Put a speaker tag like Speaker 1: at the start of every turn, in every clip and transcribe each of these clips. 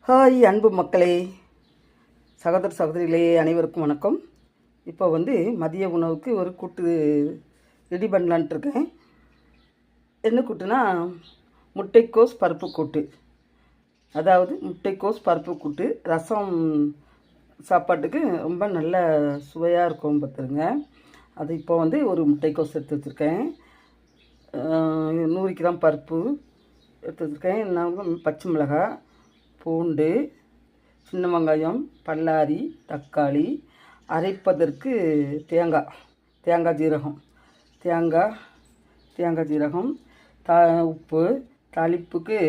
Speaker 1: Hi அன்பு மக்களே, சகோதர சகோதரிகளே, அனைவருக்கும் வணக்கம். இப்போ மதிய உணவுக்கு ஒரு கூட்டு ரெடி பண்ணலான்ட்டு இருக்கேன். என்ன கூட்டுனா முட்டைக்கோஸ் பருப்பு கூட்டு. அதாவது முட்டைக்கோஸ் பருப்பு கூட்டு ரசம் சாப்பாட்டுக்கு ரொம்ப நல்ல சுவையாக இருக்கும் பார்த்துருங்க. அது இப்போ ஒரு முட்டைக்கோஸ் எடுத்து வச்சுருக்கேன். 100 கிராம் பருப்பு எடுத்து வச்சுருக்கேன். நான் பச்சை மிளகாய், பூண்டு, சின்ன வெங்காயம், பல்லாரி, தக்காளி, அரைப்பதற்கு தேங்காய் ஜீரகம், உப்பு, தாளிப்புக்கு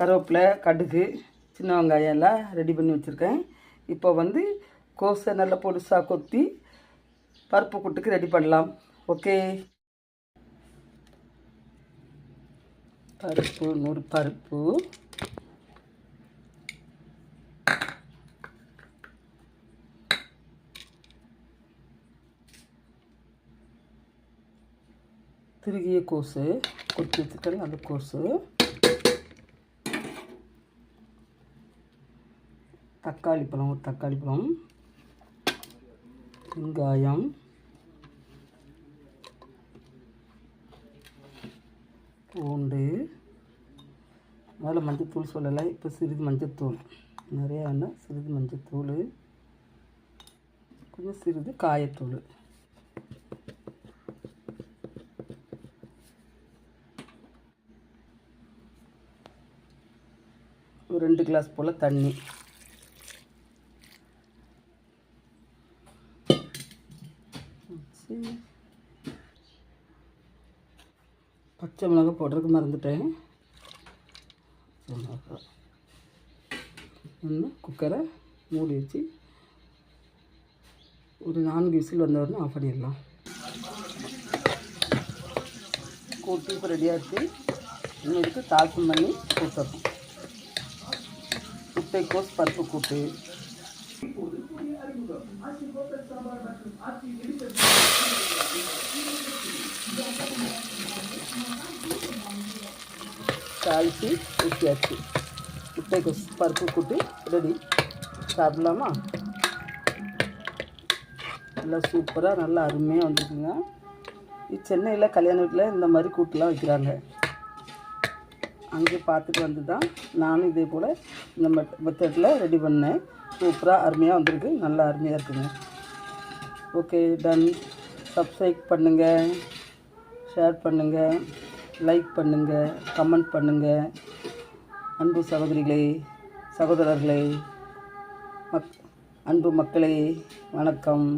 Speaker 1: கருவேப்பிலை, கடுகு, சின்ன வெங்காயம் எல்லாம் ரெடி பண்ணி வச்சுருக்கேன். இப்போ கோஸை நல்லா பொடிசாக கொத்தி பருப்பு கூட்டுக்கு ரெடி பண்ணலாம். ஓகே. பருப்பு 100 பருப்பு, திருகிய கோஸு கொத்தி வச்சுருக்கேன். அந்த கோஸு, தக்காளி பழம், ஒரு தக்காளி பழம், வெங்காயம், பூண்டு, முதல்ல மஞ்சத்தூள் சொல்லலை, இப்போ சிறிது மஞ்சத்தூள், நிறையா வேண்டாம், சிறிது மஞ்சத்தூள், கொஞ்சம் சிறிது காயத்தூள், ஒரு 2 கிளாஸ் போல் தண்ணி, பச்சை மிளகாய் போடுறதுக்கு மறந்துட்டேன். குக்கரை மூடி வச்சு ஒரு 4 விசில் வந்தவொடனே ஆஃப் பண்ணிடலாம். கூட்டி இப்போ ரெடியாகிடுச்சு. இன்னும் இதுக்கு தாளிப்பு பண்ணி கொடுத்துடணும். முட்டைக்கோஸ் பருப்பு கூட்டு. தாளித்து ஊற்றியாச்சு. முட்டைக்கோஸ் பருப்பு கூட்டு ரெடி. சாப்பிடலாமா? நல்லா சூப்பராக நல்லா அருமையாக வந்துருக்குங்க. சென்னையில் கல்யாண வீட்டில் இந்த மாதிரி கூட்டுலாம் வைக்கிறாங்க. அங்கே பார்த்துட்டு தான் நானும் இதே போல் இந்த மெத்தடில் ரெடி பண்ணேன். சூப்பராக அருமையாக வந்திருக்கு. நல்லா அருமையாக இருக்குங்க. Okay, done. சப்ஸ்கிரைப் பண்ணுங்கள், ஷேர் பண்ணுங்கள், லைக் பண்ணுங்கள், கமெண்ட் பண்ணுங்கள். அன்பு சகோதரிகளே, சகோதரர்களே, அன்பு மக்களே, வணக்கம்.